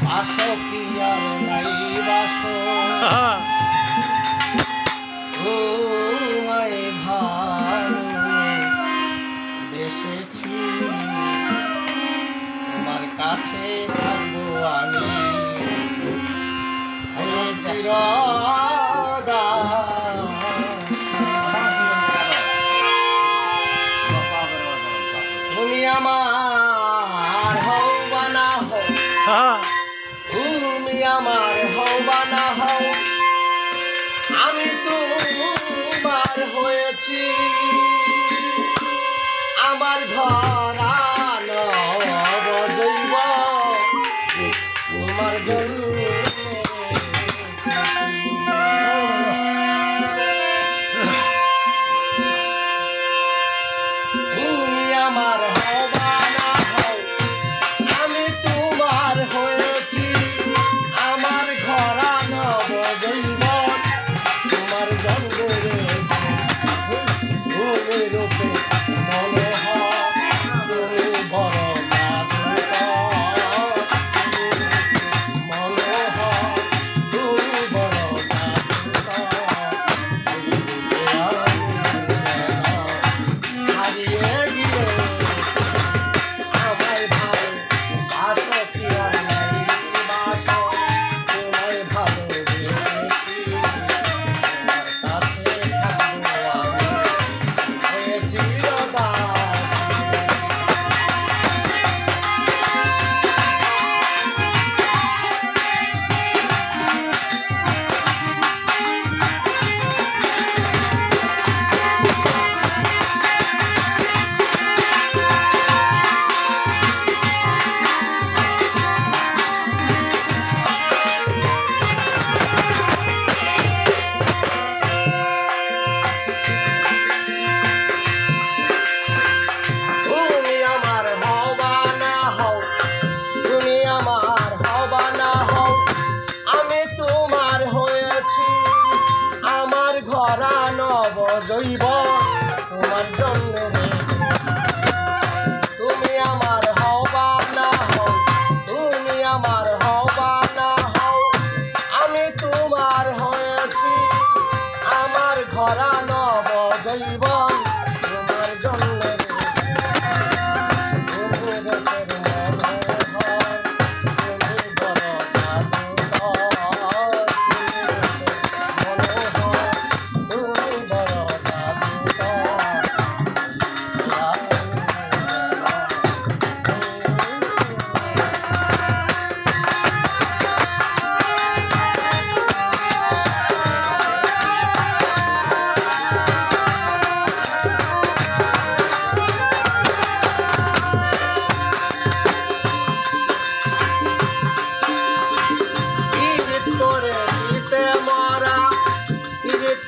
বাসো কি আর নাই বাসো তোমায় ভালো বেসেছি, তোমার কাছে থাকবো আমি চিরকাল। তুমি আমার হও বা না হও, তুমি আমার হও বা না হও, আমি তোমার হয়েছি। আমার ঘরানো বজইব তোমার জন্য। তুমি আমার হও বা না হও, আমি তোমার হয়েছি। আমার ঘরানো বজইব তোমার জন্য। তুমি রূপে মনে হয় তুমি বড় জাদুকর, মনে হয় তুমি বড় জাদুকর। হারিয়ে গিয়ে আমায় ভালো বাসো কি আর নাই বাসো, তোমায় ভালো বেসেছি, তোমার কাছে থাকবো আমি চিরকাল। তুমি আমার হও বা না হও, তুমি আমার হও বা না হও, আমি তোমার হয়েছি। আমার ঘরানো বজইব তোমার জন্য। তুমি আমার হও বা না হও, তুমি আমার হও বা না হও, আমি তোমার হয়েছি। আমার ঘরানো বজইব তোমার জন্য।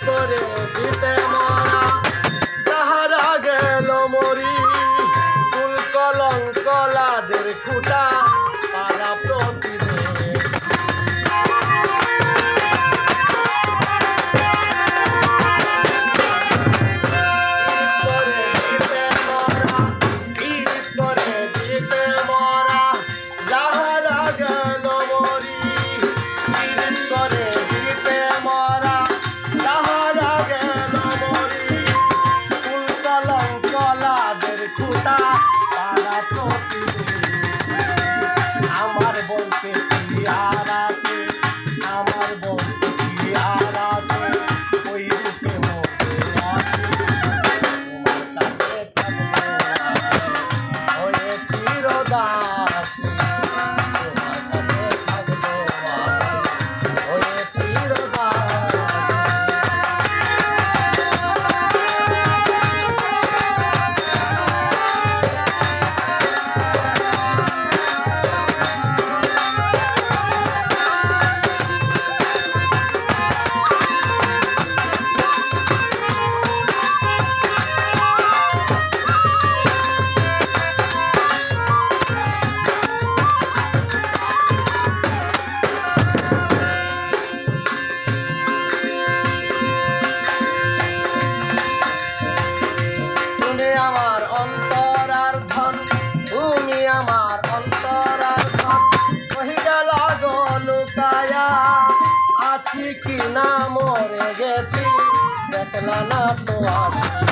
করে দিতে মরা তাহারা গেল মরি, ফুল কলঙ্ক লাদের খুঁটা পাড়া প্রতিবেশ। করে দিতে মরা তাহারা গেল একলা না তো আসি